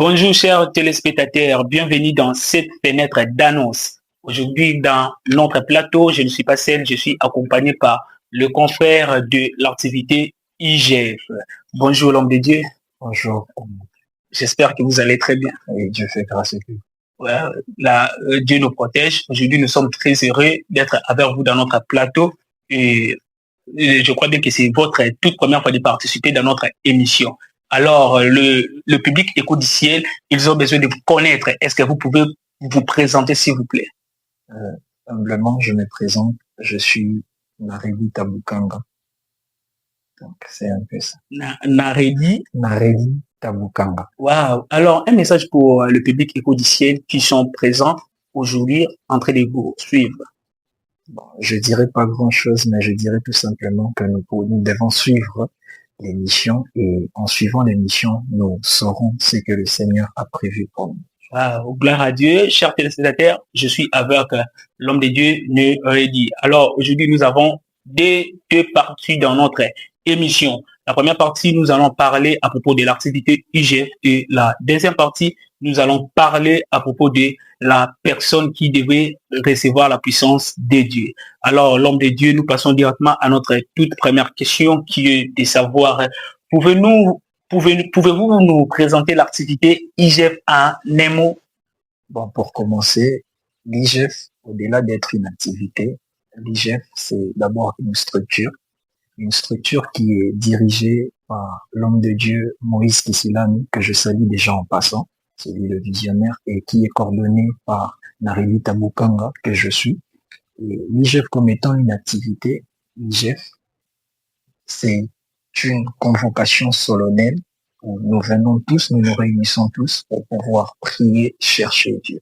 Bonjour chers téléspectateurs, bienvenue dans cette fenêtre d'annonce. Aujourd'hui dans notre plateau, je ne suis pas seul, je suis accompagné par le confrère de l'activité IGF. Bonjour l'homme de Dieu. Bonjour. J'espère que vous allez très bien. Et Dieu fait grâce à vous. Ouais, Dieu nous protège. Aujourd'hui, nous sommes très heureux d'être avec vous dans notre plateau et je crois bien que c'est votre toute première fois de participer dans notre émission. Alors, le public Écho du ciel, ils ont besoin de vous connaître. Est-ce que vous pouvez vous présenter, s'il vous plaît? Humblement, je me présente. Je suis Naredi Tabukanga. Donc, c'est un peu ça. Naredi Tabukanga. Waouh. Alors, un message pour le public Écho du ciel qui sont présents aujourd'hui en train de vous suivre. Bon, je dirais pas grand-chose, mais je dirais tout simplement que nous devons suivre l'émission et en suivant l'émission, nous saurons ce que le Seigneur a prévu pour nous. Wow, gloire à Dieu, chers téléspectateurs, je suis avec l'homme de Dieu, Naredi. Alors, aujourd'hui, nous avons deux parties dans notre émission. La première partie, nous allons parler à propos de l'activité IGF et la deuxième partie, nous allons parler à propos de la personne qui devait recevoir la puissance de Dieu. Alors, l'homme de Dieu, nous passons directement à notre toute première question qui est de savoir, pouvez-vous nous présenter l'activité IGF en un mot? Bon, pour commencer, l'IGF, au-delà d'être une activité, l'IGF, c'est d'abord une structure qui est dirigée par l'homme de Dieu Moïse Kissilani, que je salue déjà en passant, c'est lui le visionnaire, et qui est coordonné par Naredi Tabukanga, que je suis. Et l'IGF comme étant une activité, l'IGF, c'est une convocation solennelle où nous venons tous, nous nous réunissons tous pour pouvoir prier, chercher Dieu.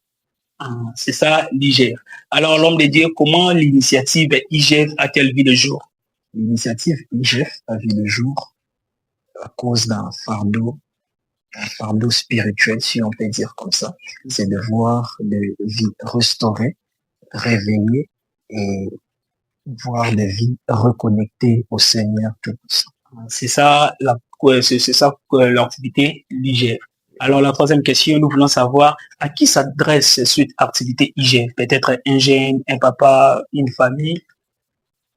Ah, c'est ça l'IGF. Alors l'homme de Dieu, comment l'initiative IGF a-t-elle vu le jour? L'initiative IGF a vu le jour à cause d'un fardeau spirituel, si on peut dire comme ça. C'est de voir des vies restaurées, réveillées et voir des vies reconnectées au Seigneur Tout-Puissant. C'est ça l'activité l'IGF. Alors la troisième question, nous voulons savoir à qui s'adresse cette activité IGF? Peut-être un jeune, un papa, une famille?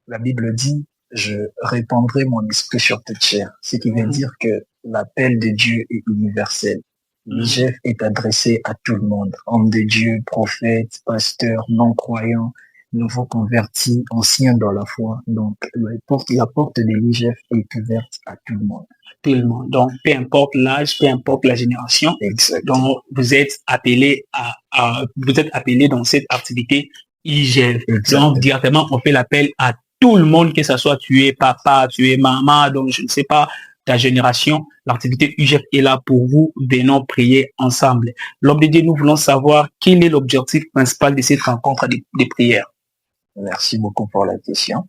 La Bible dit, je répandrai mon esprit sur toute chair. Ce qui veut dire que l'appel de Dieu est universel. L'IGF est adressé à tout le monde. Homme de Dieu, prophète, pasteur, non-croyant, nouveau converti, ancien dans la foi. Donc, la porte de l'IGF est ouverte à tout le monde. Tout le monde. Donc, peu importe l'âge, peu importe la génération. Exactement. Donc, vous êtes appelé dans cette activité IGF. Exactement. Donc, directement, on fait l'appel à tout le monde, que ce soit tu es papa, tu es maman, donc je ne sais pas ta génération, l'activité IGF est là pour vous, venons prier ensemble. L'homme de Dieu, nous voulons savoir quel est l'objectif principal de cette rencontre de prière. Merci beaucoup pour la question.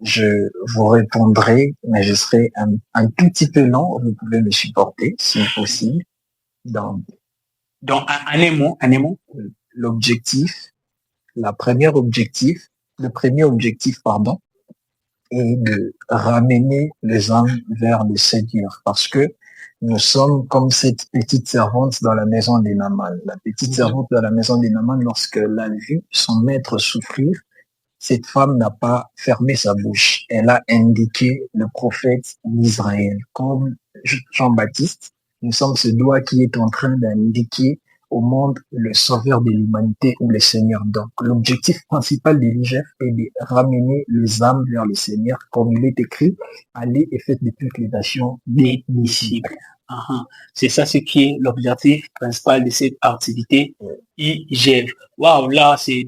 Je vous répondrai, mais je serai un tout petit peu long, vous pouvez me supporter si possible. Donc un mot. L'objectif, le premier objectif, est de ramener les âmes vers le Seigneur, parce que nous sommes comme cette petite servante dans la maison des Naaman. La petite servante dans la maison des Naaman, lorsqu'elle a vu son maître souffrir, cette femme n'a pas fermé sa bouche. Elle a indiqué le prophète d'Israël. Comme Jean-Baptiste, nous sommes ce doigt qui est en train d'indiquer au monde le sauveur de l'humanité ou le Seigneur. Donc, l'objectif principal de l'IGF est de ramener les âmes vers le Seigneur, comme il est écrit, allez et faites de toutes les nations des disciples. C'est ça ce qui est l'objectif principal de cette activité IGF. Waouh, là, c'est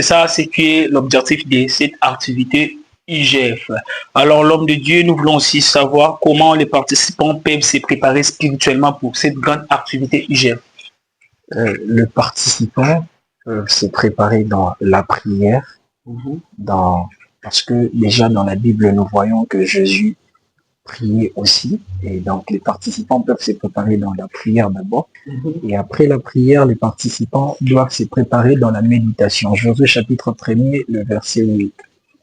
ça ce qui est l'objectif de cette activité IGF. Alors, l'homme de Dieu, nous voulons aussi savoir comment les participants peuvent se préparer spirituellement pour cette grande activité IGF. Le participant peut se préparer dans la prière, parce que déjà dans la Bible, nous voyons que Jésus priait aussi, et donc les participants peuvent se préparer dans la prière d'abord, et après la prière, les participants doivent se préparer dans la méditation. Josué chapitre 1er, le verset 8.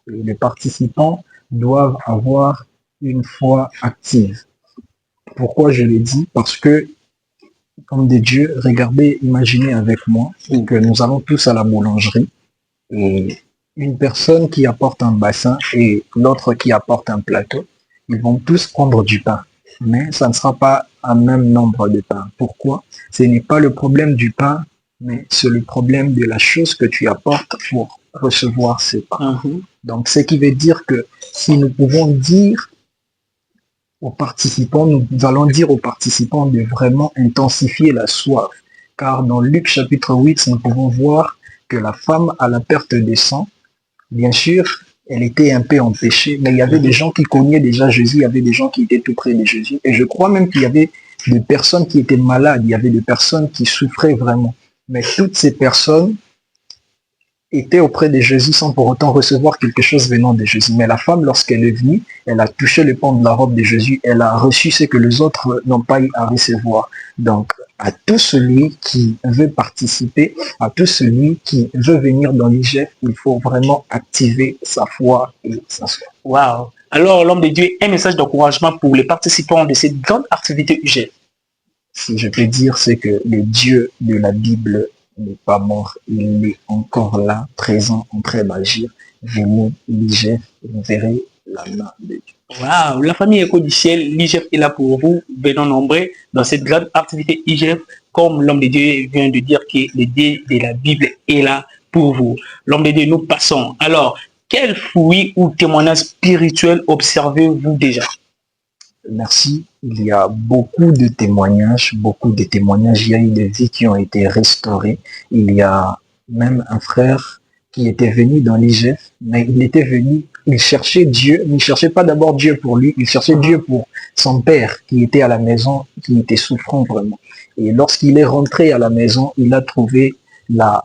Et les participants doivent avoir une foi active. Pourquoi je le dis? Parce que Homme de Dieu, regardez, imaginez avec moi que nous allons tous à la boulangerie et une personne qui apporte un bassin et l'autre qui apporte un plateau, ils vont tous prendre du pain. Mais ça ne sera pas un même nombre de pain. Pourquoi? Ce n'est pas le problème du pain, mais c'est le problème de la chose que tu apportes pour recevoir ces pains. Donc, ce qui veut dire que si nous pouvons dire aux participants, nous allons dire aux participants de vraiment intensifier la soif. Car dans Luc chapitre 8, nous pouvons voir que la femme à la perte de sang, bien sûr, elle était un peu en péché, mais il y avait des gens qui cognaient déjà Jésus, il y avait des gens qui étaient tout près de Jésus. Et je crois même qu'il y avait des personnes qui étaient malades, il y avait des personnes qui souffraient vraiment. Mais toutes ces personnes était auprès de Jésus sans pour autant recevoir quelque chose venant de Jésus. Mais la femme, lorsqu'elle est venue, elle a touché le pan de la robe de Jésus, elle a reçu ce que les autres n'ont pas eu à recevoir. Donc, à tout celui qui veut participer, à tout celui qui veut venir dans l'IGF, il faut vraiment activer sa foi et sa foi. Wow. Alors, l'homme de Dieu, un message d'encouragement pour les participants de cette grande activité UGF. Si je peux dire, c'est que le Dieu de la Bible n'est pas mort, il est encore là, présent, en train d'agir. Venez, l'IGF, vous verrez la main de Dieu. Wow, la famille Écho du Ciel, l'IGF est là pour vous. Venons nombreux dans cette grande activité IGF, comme l'homme de Dieu vient de dire que le Dieu de la Bible est là pour vous. L'homme de Dieu, nous passons. Alors, quel fruit ou témoignage spirituel observez-vous déjà? Merci. Il y a beaucoup de témoignages, Il y a eu des vies qui ont été restaurées. Il y a même un frère qui était venu dans l'IGF, mais il était venu, il cherchait Dieu, mais il ne cherchait pas d'abord Dieu pour lui, il cherchait Dieu pour son père qui était à la maison, qui était souffrant vraiment. Et lorsqu'il est rentré à la maison, il a trouvé la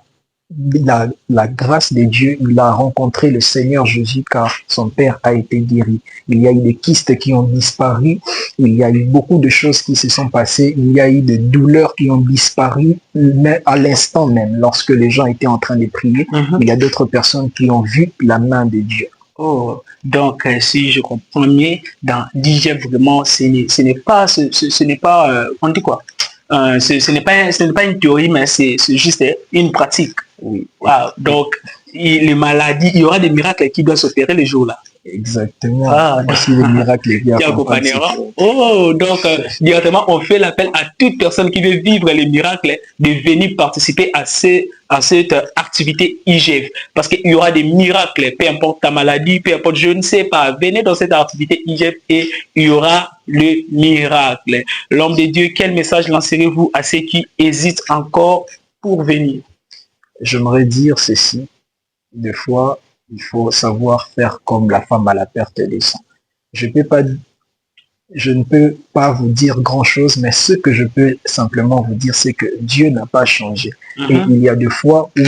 grâce de Dieu, il a rencontré le Seigneur Jésus car son père a été guéri. Il y a eu des kystes qui ont disparu, il y a eu beaucoup de choses qui se sont passées, il y a eu des douleurs qui ont disparu, mais à l'instant même, lorsque les gens étaient en train de prier, il y a d'autres personnes qui ont vu la main de Dieu. Oh, donc si je comprends bien, dans l'IGF vraiment, ce n'est pas, on dit quoi? Ce n'est pas une théorie, mais c'est juste une pratique. Oui. Wow. Donc, les maladies, il y aura des miracles qui doivent s'opérer les jours-là. Exactement. Aussi les miracles qui accompagnent. Oh, donc directement, on fait l'appel à toute personne qui veut vivre les miracles de venir participer à cette activité IGF. Parce qu'il y aura des miracles, peu importe ta maladie, peu importe, je ne sais pas. Venez dans cette activité IGF et il y aura le miracle. L'homme de Dieu, quel message lancerez-vous à ceux qui hésitent encore pour venir? J'aimerais dire ceci. Des fois, il faut savoir faire comme la femme à la perte des sangs. Je ne peux pas vous dire grand-chose, mais ce que je peux simplement vous dire, c'est que Dieu n'a pas changé. Et il y a des fois où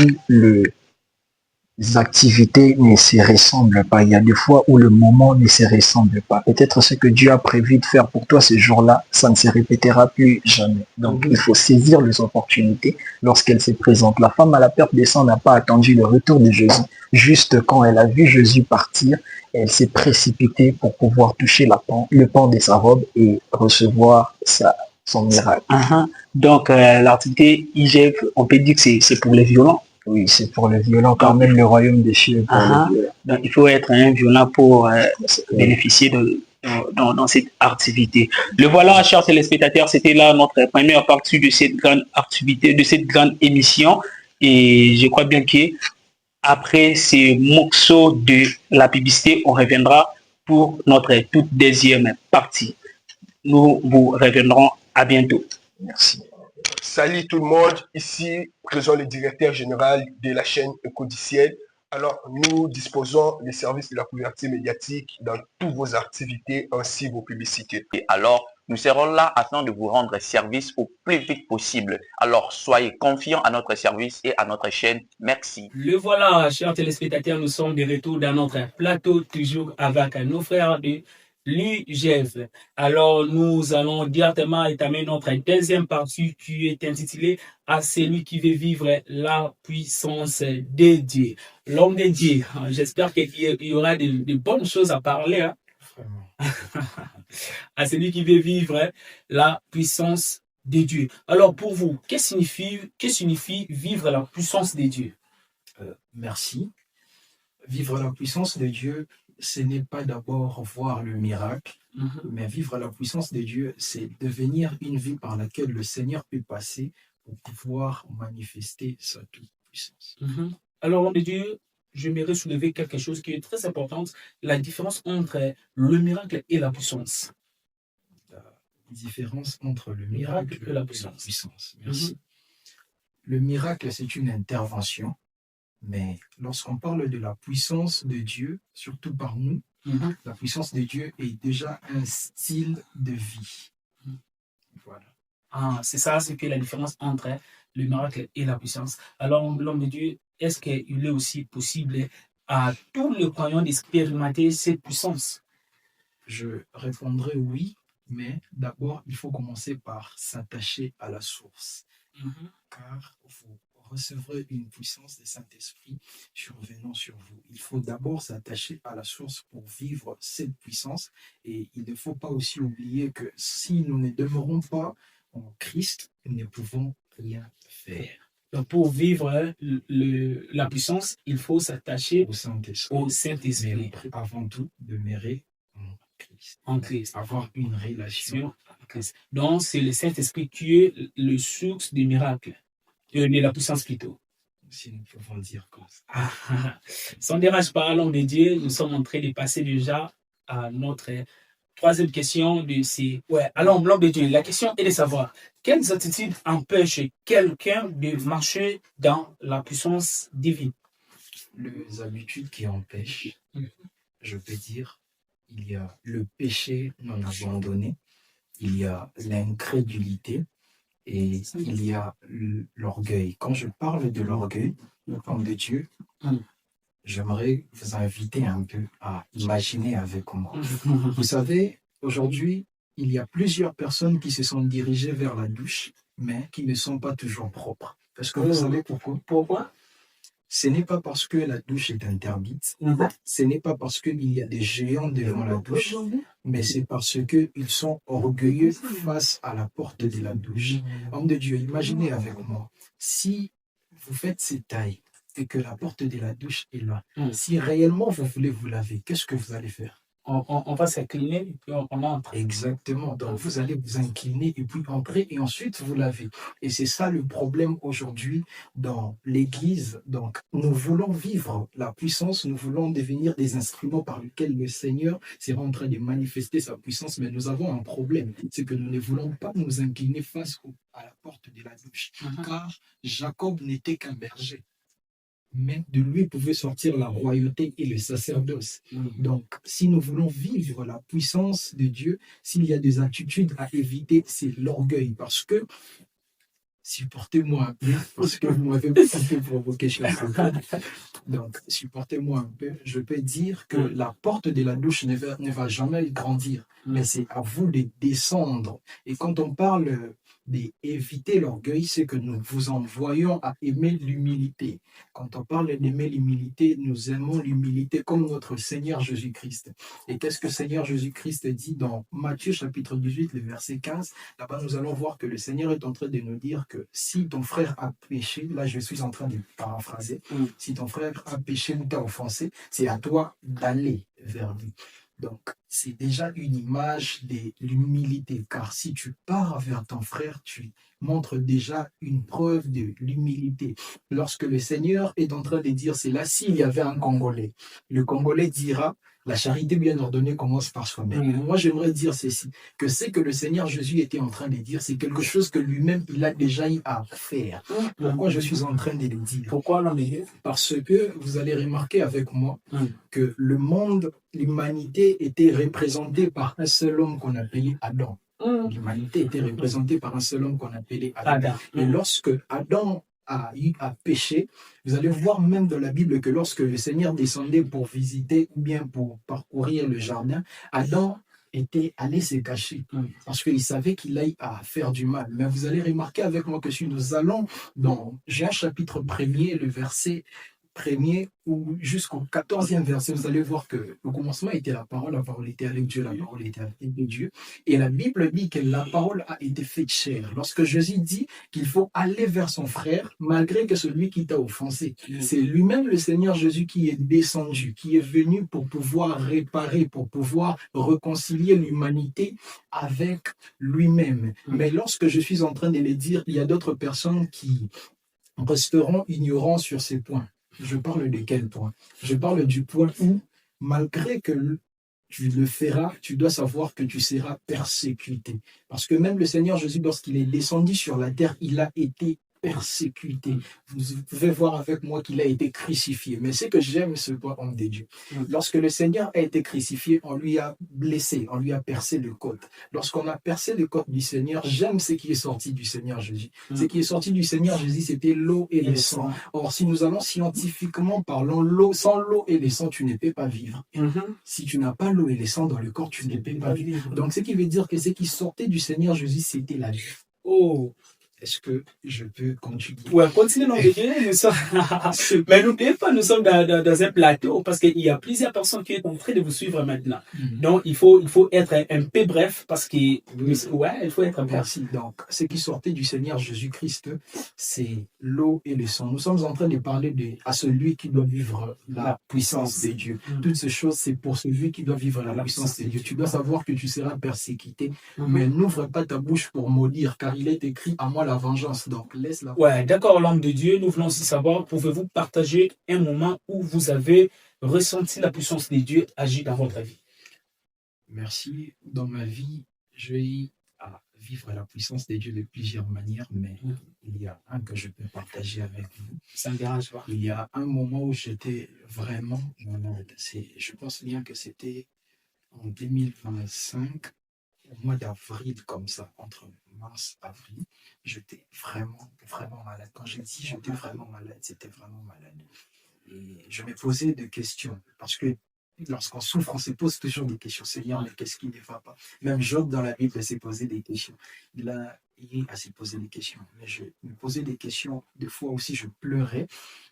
les activités ne se ressemblent pas. Il y a des fois où le moment ne se ressemble pas. Peut-être ce que Dieu a prévu de faire pour toi ce jour-là, ça ne se répétera plus jamais. Donc, il faut saisir les opportunités lorsqu'elles se présentent. La femme à la perte des sangs n'a pas attendu le retour de Jésus. Juste quand elle a vu Jésus partir, elle s'est précipitée pour pouvoir toucher le pan de sa robe et recevoir son miracle. Donc, l'activité IGF, on peut dire que c'est pour les violents. Oui, c'est pour les violents, quand même le royaume des cieux. Donc, il faut être un violent pour bénéficier dans cette activité. Le voilà, chers téléspectateurs, c'était là notre première partie de cette grande activité, de cette grande émission. Et je crois bien que après ces morceaux de la publicité, on reviendra pour notre toute deuxième partie. Nous vous reviendrons à bientôt. Merci. Salut tout le monde, ici présent le directeur général de la chaîne Écho du Ciel. Alors, nous disposons des services de la couverture médiatique dans toutes vos activités ainsi vos publicités. Et alors, nous serons là afin de vous rendre service au plus vite possible. Alors, soyez confiants à notre service et à notre chaîne. Merci. Le voilà, chers téléspectateurs, nous sommes de retour dans notre plateau, toujours avec nos frères de l'IGF. Alors, nous allons directement étamer notre deuxième partie qui est intitulée « À celui qui veut vivre la puissance de Dieu ». L'homme de Dieu, j'espère qu'il y aura de bonnes choses à parler. Hein? À celui qui veut vivre la puissance de Dieu. Alors pour vous, que signifie vivre la puissance de Dieu? Merci. Vivre la puissance de Dieu, ce n'est pas d'abord voir le miracle, mais vivre la puissance de Dieu, c'est devenir une vie par laquelle le Seigneur peut passer pour pouvoir manifester sa toute-puissance. Alors, l'homme de Dieu, j'aimerais soulever quelque chose qui est très important, la différence entre le miracle et la puissance. La différence entre le miracle et la puissance. Merci. Le miracle, c'est une intervention, mais lorsqu'on parle de la puissance de Dieu, surtout par nous, la puissance de Dieu est déjà un style de vie. Voilà. Ah, c'est ça, c'est que la différence entre le miracle et la puissance. Alors, l'homme de Dieu, est-ce qu'il est aussi possible à tous les croyants d'expérimenter cette puissance? Je répondrai oui, mais d'abord, il faut commencer par s'attacher à la source. Car vous recevrez une puissance du Saint-Esprit survenant sur vous. Il faut d'abord s'attacher à la source pour vivre cette puissance. Et il ne faut pas aussi oublier que si nous ne demeurons pas en Christ, nous ne pouvons rien faire. Donc, pour vivre la puissance, il faut s'attacher Au Saint-Esprit. au Saint-Esprit. Mais avant tout, demeurer En Christ. avoir une relation. Donc, c'est le Saint-Esprit qui est le source du miracle, de la puissance plutôt. Si nous pouvons dire comme ça. Sans dérange pas, l'homme de Dieu, nous sommes en train de passer déjà à notre troisième question de ces. Ouais, alors l'homme de Dieu, la question est de savoir quelles attitudes empêchent quelqu'un de marcher dans la puissance divine. Les habitudes qui empêchent, je peux dire, il y a le péché non abandonné, il y a l'incrédulité et il y a l'orgueil. Quand je parle de l'orgueil, l'homme de Dieu, j'aimerais vous inviter un peu à imaginer avec moi. Vous savez, aujourd'hui, il y a plusieurs personnes qui se sont dirigées vers la douche, mais qui ne sont pas toujours propres. Parce que vous savez pourquoi? Pourquoi? Ce n'est pas parce que la douche est interdite, ce n'est pas parce qu'il y a des géants devant la douche, mais c'est parce qu'ils sont orgueilleux face à la porte de la douche. Homme de Dieu, imaginez avec moi, si vous faites ces tailles et que la porte de la douche est là, si réellement vous voulez vous laver, qu'est-ce que vous allez faire? On va s'incliner et puis on entre. Exactement. Donc, vous allez vous incliner et puis entrer et ensuite vous laver. Et c'est ça le problème aujourd'hui dans l'Église. Donc, nous voulons vivre la puissance, nous voulons devenir des instruments par lesquels le Seigneur sera en train de manifester sa puissance, mais nous avons un problème. C'est que nous ne voulons pas nous incliner face à la porte de la douche. Car Jacob n'était qu'un berger. Mais de lui pouvait sortir la royauté et le sacerdoce. Donc, si nous voulons vivre la puissance de Dieu, s'il y a des attitudes à éviter, c'est l'orgueil. Parce que, supportez-moi un peu, parce que vous m'avez un peu provoqué chez moi. Donc, supportez-moi un peu. Je peux dire que la porte de la douche ne va jamais grandir, mais c'est à vous de descendre. Et quand on parle d'éviter l'orgueil, c'est que nous vous envoyons à aimer l'humilité. Quand on parle d'aimer l'humilité, nous aimons l'humilité comme notre Seigneur Jésus-Christ. Et qu'est-ce que Seigneur Jésus-Christ dit dans Matthieu chapitre 18, le verset 15? Là-bas, nous allons voir que le Seigneur est en train de nous dire que si ton frère a péché, là je suis en train de paraphraser, si ton frère a péché ou t'a offensé, c'est à toi d'aller vers lui. Donc, c'est déjà une image de l'humilité, car si tu pars vers ton frère, tu montres déjà une preuve de l'humilité. Lorsque le Seigneur est en train de dire cela, s'il y avait un Congolais, le Congolais dira, la charité bien ordonnée commence par soi-même. Moi, j'aimerais dire ceci, que c'est que le Seigneur Jésus était en train de dire, c'est quelque chose que lui-même, il a déjà eu à faire. Pourquoi je suis en train de le dire? Pourquoi l'homme? Parce que vous allez remarquer avec moi que le monde, l'humanité était représentée par un seul homme qu'on appelait Adam. L'humanité était représentée par un seul homme qu'on appelait Adam. Et lorsque Adam a eu à pécher, vous allez voir même dans la Bible que lorsque le Seigneur descendait pour visiter ou bien pour parcourir le jardin, Adam était allé se cacher parce qu'il savait qu'il allait à faire du mal. Mais vous allez remarquer avec moi que si nous allons dans Jean chapitre 1er, le verset 1er ou jusqu'au 14e verset, vous allez voir que au commencement était la parole était avec Dieu, la parole était avec Dieu. Et la Bible dit que la parole a été faite chair. Lorsque Jésus dit qu'il faut aller vers son frère, malgré que celui qui t'a offensé, c'est lui-même le Seigneur Jésus qui est descendu, qui est venu pour pouvoir réparer, pour pouvoir réconcilier l'humanité avec lui-même. Mais lorsque je suis en train de le dire, il y a d'autres personnes qui resteront ignorants sur ces points. Je parle de quel point? Je parle du point où, malgré que tu le feras, tu dois savoir que tu seras persécuté. Parce que même le Seigneur Jésus, lorsqu'il est descendu sur la terre, il a été persécuté. Vous pouvez voir avec moi qu'il a été crucifié. Mais c'est que j'aime ce point homme de Dieu. Lorsque le Seigneur a été crucifié, on lui a blessé, on lui a percé le côte. Lorsqu'on a percé le côte du Seigneur, j'aime ce qui est sorti du Seigneur Jésus. Ce qui est sorti du Seigneur Jésus, c'était l'eau et le sang. Or, si nous allons scientifiquement parlant, sans l'eau et le sang, tu ne peux pas vivre. Si tu n'as pas l'eau et le sang dans le corps, tu ne peux pas vivre. Donc, ce qui veut dire que ce qui sortait du Seigneur Jésus, c'était la vie. Oh, est-ce que je peux continuer? ouais, continuez, non, nous sommes... Mais n'oubliez pas, nous sommes dans un plateau parce qu'il y a plusieurs personnes qui sont en train de vous suivre maintenant. Donc, il faut être un peu bref parce que, ouais, il faut être bref. Merci. Donc, ce qui sortait du Seigneur Jésus-Christ, c'est l'eau et le sang. Nous sommes en train de parler à celui qui doit vivre la puissance de Dieu. Toutes ces choses, c'est pour celui qui doit vivre la puissance de Dieu. Tu dois savoir que tu seras persécuté, mais n'ouvre pas ta bouche pour maudire, car il est écrit à moi la vengeance. Donc, laisse-la. Ouais, d'accord, l'homme de Dieu, nous voulons aussi savoir, pouvez-vous partager un moment où vous avez ressenti la puissance de Dieu agir dans votre vie? Merci. Dans ma vie, j'ai eu à vivre la puissance de Dieu de plusieurs manières, mais il y a un que je peux partager avec vous. Ça me dérange pas. Il y a un moment où j'étais vraiment malade. Je pense bien que c'était en 2025, au mois d'avril, comme ça, entre mars et avril, j'étais vraiment, vraiment malade. Quand je dis j'étais vraiment malade, c'était vraiment malade. Et je me posais des questions, parce que lorsqu'on souffre, on se pose toujours des questions. Seigneur, mais qu'est-ce qui ne va pas? Même Job dans la Bible s'est posé des questions. Il a eu à se poser des questions. Mais je me posais des questions. Des fois aussi, je pleurais.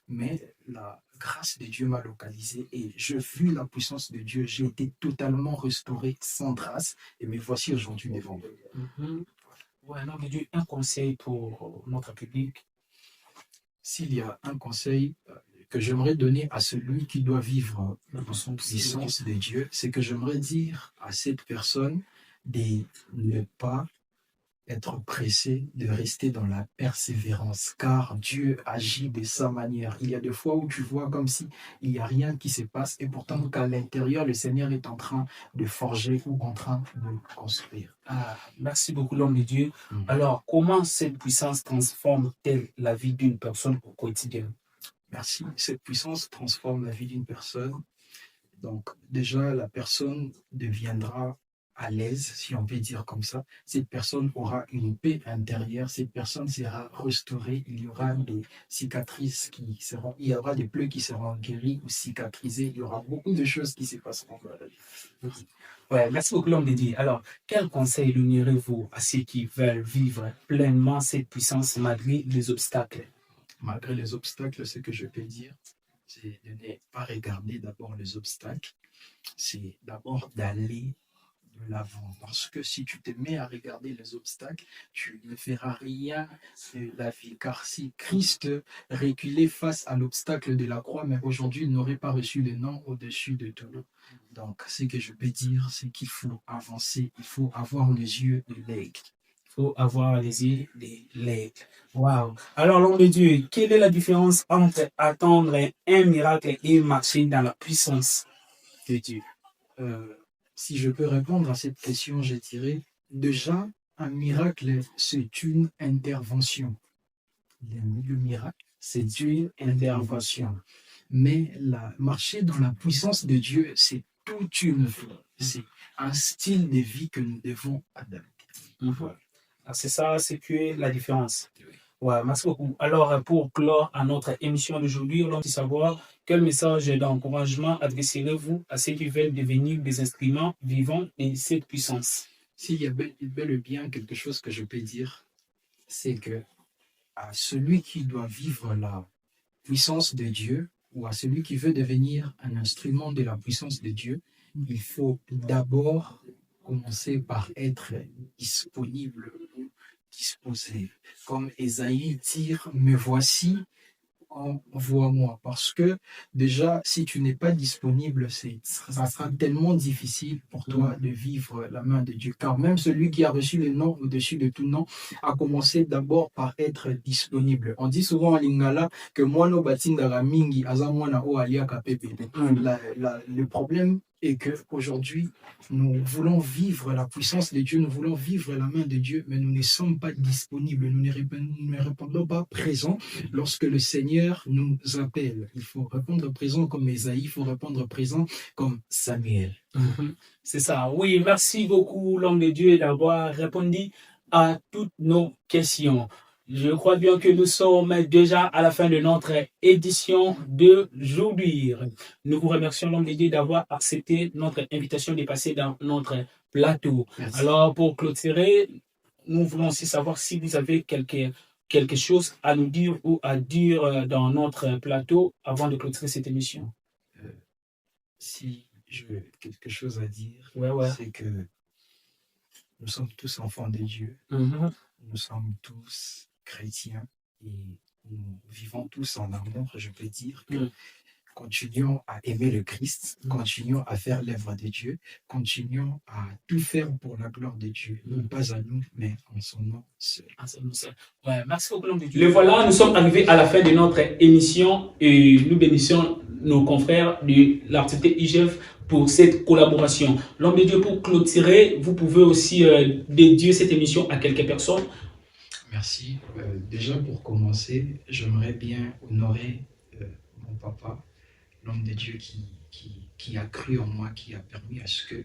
Mais la grâce de Dieu m'a localisé et j'ai vu la puissance de Dieu. J'ai été totalement restauré sans grâce. Et me voici aujourd'hui devant vous. Ouais, non, mais Dieu, un conseil pour notre public. S'il y a un conseil que j'aimerais donner à celui qui doit vivre la puissance de Dieu, c'est que j'aimerais dire à cette personne de ne pas être pressé, de rester dans la persévérance, car Dieu agit de sa manière. Il y a des fois où tu vois comme si il n'y a rien qui se passe, et pourtant qu'à l'intérieur, le Seigneur est en train de forger ou en train de construire. Ah, merci beaucoup, l'homme de Dieu. Alors, comment cette puissance transforme-t-elle la vie d'une personne au quotidien? Merci. Cette puissance transforme la vie d'une personne. Donc, déjà, la personne deviendra à l'aise, si on peut dire comme ça. Cette personne aura une paix intérieure. Cette personne sera restaurée. Il y aura des cicatrices il y aura des plaies qui seront guéries ou cicatrisées. Il y aura beaucoup de choses qui se passeront dans la vie. Ouais, merci beaucoup, l'homme de Dieu. Alors, quel conseil donnerez-vous à ceux qui veulent vivre pleinement cette puissance malgré les obstacles? Malgré les obstacles, ce que je peux dire, c'est de ne pas regarder d'abord les obstacles, c'est d'abord d'aller de l'avant. Parce que si tu te mets à regarder les obstacles, tu ne feras rien de la vie. Car si Christ reculait face à l'obstacle de la croix, mais aujourd'hui, il n'aurait pas reçu le nom au-dessus de tout. Donc, ce que je peux dire, c'est qu'il faut avancer, il faut avoir les yeux de l'aigle. Il faut avoir les yeux de l'aigle. Waouh! Alors, l'homme de Dieu, quelle est la différence entre attendre un miracle et marcher dans la puissance de Dieu? Si je peux répondre à cette question, je dirais déjà, un miracle, c'est une intervention. Le miracle, c'est une intervention. Mais marcher dans la puissance de Dieu, c'est toute une vie. C'est un style de vie que nous devons adapter. Voilà. C'est ça, c'est que la différence. Ouais, merci beaucoup. Alors, pour clore à notre émission d'aujourd'hui, on veut savoir quel message d'encouragement adresserez-vous à ceux qui veulent devenir des instruments vivants de cette puissance? S'il y a bel et bien quelque chose que je peux dire, c'est que à celui qui doit vivre la puissance de Dieu, ou à celui qui veut devenir un instrument de la puissance de Dieu, il faut d'abord commencer par être disponible ou disposé. Comme Ésaïe dit, me voici, envoie-moi. Parce que déjà, si tu n'es pas disponible, ça sera tellement difficile pour toi de vivre la main de Dieu. Car même celui qui a reçu le nom au-dessus de tout nom a commencé d'abord par être disponible. On dit souvent en lingala que mono batindara mingi azamwana o aliaka pepe. Le problème est qu'aujourd'hui, nous voulons vivre la puissance de Dieu, nous voulons vivre la main de Dieu, mais nous ne sommes pas disponibles, nous ne répondons pas présents lorsque le Seigneur nous appelle. Il faut répondre présent comme Ésaïe, il faut répondre présent comme Samuel. C'est ça. Oui, merci beaucoup, l'homme de Dieu, d'avoir répondu à toutes nos questions. Je crois bien que nous sommes déjà à la fin de notre édition d'aujourd'hui. Nous vous remercions, l'homme de Dieu, d'avoir accepté notre invitation de passer dans notre plateau. Merci. Alors, pour clôturer, nous voulons aussi savoir si vous avez quelque chose à nous dire ou à dire dans notre plateau avant de clôturer cette émission. Si j'ai quelque chose à dire, Ouais. c'est que nous sommes tous enfants de Dieu. Nous sommes tous chrétiens et nous vivons tous en amour. Je peux dire que continuons à aimer le Christ, continuons à faire l'œuvre de Dieu, continuons à tout faire pour la gloire de Dieu, non pas à nous, mais en son nom seul. Ouais, merci beaucoup, l'homme de Dieu. Le voilà, nous sommes arrivés à la fin de notre émission et nous bénissons nos confrères de l'activité IGF pour cette collaboration. L'homme de Dieu, pour clôturer, vous pouvez aussi dédier cette émission à quelques personnes. Merci. Déjà, pour commencer, j'aimerais bien honorer mon papa, l'homme de Dieu qui a cru en moi, qui a permis à ce que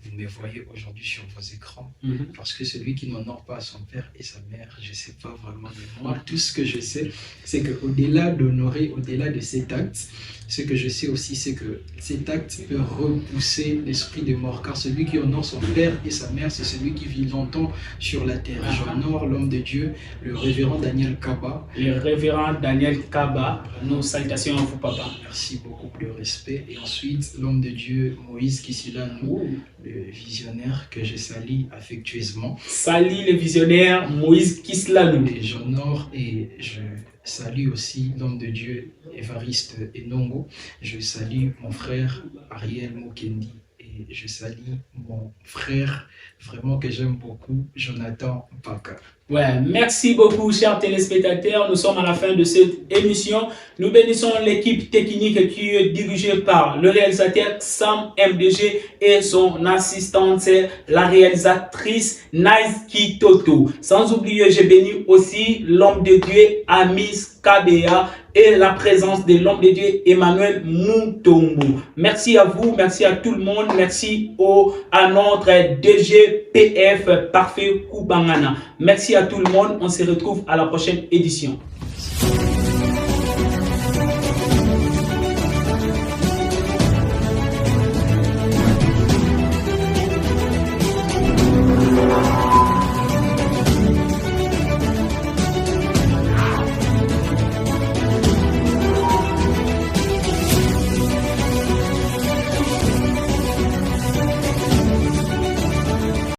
vous me voyez aujourd'hui sur vos écrans. Parce que celui qui n'honore pas son père et sa mère, je ne sais pas vraiment de moi. Tout ce que je sais, c'est qu'au-delà d'honorer, au-delà de cet acte, ce que je sais aussi, c'est que cet acte peut repousser l'esprit de mort. Car celui qui honore son père et sa mère, c'est celui qui vit longtemps sur la terre. J'honore l'homme de Dieu, le révérend Daniel Kaba. Le révérend Daniel Kaba, nos salutations à vous, papa. Merci beaucoup pour le respect. Et ensuite, l'homme de Dieu, Moïse Kisilano, le visionnaire que je salue affectueusement. Salut le visionnaire Moïse Kisilano. Et j'honore et je salue aussi l'homme de Dieu, Évariste Enongo. Je salue mon frère Ariel Mokendi. Et je salue mon frère, vraiment que j'aime beaucoup, Jonathan Mpaka. Ouais, merci beaucoup, chers téléspectateurs. Nous sommes à la fin de cette émission. Nous bénissons l'équipe technique qui est dirigée par le réalisateur Sam MDG et son assistante, la réalisatrice Nice Kitoto. Sans oublier, je bénis aussi l'homme de Dieu Amis Kabea et la présence de l'homme de Dieu Emmanuel Moutombo. Merci à vous, merci à tout le monde, merci à notre DGPF Parfait Koubangana. Merci à tout le monde, on se retrouve à la prochaine édition.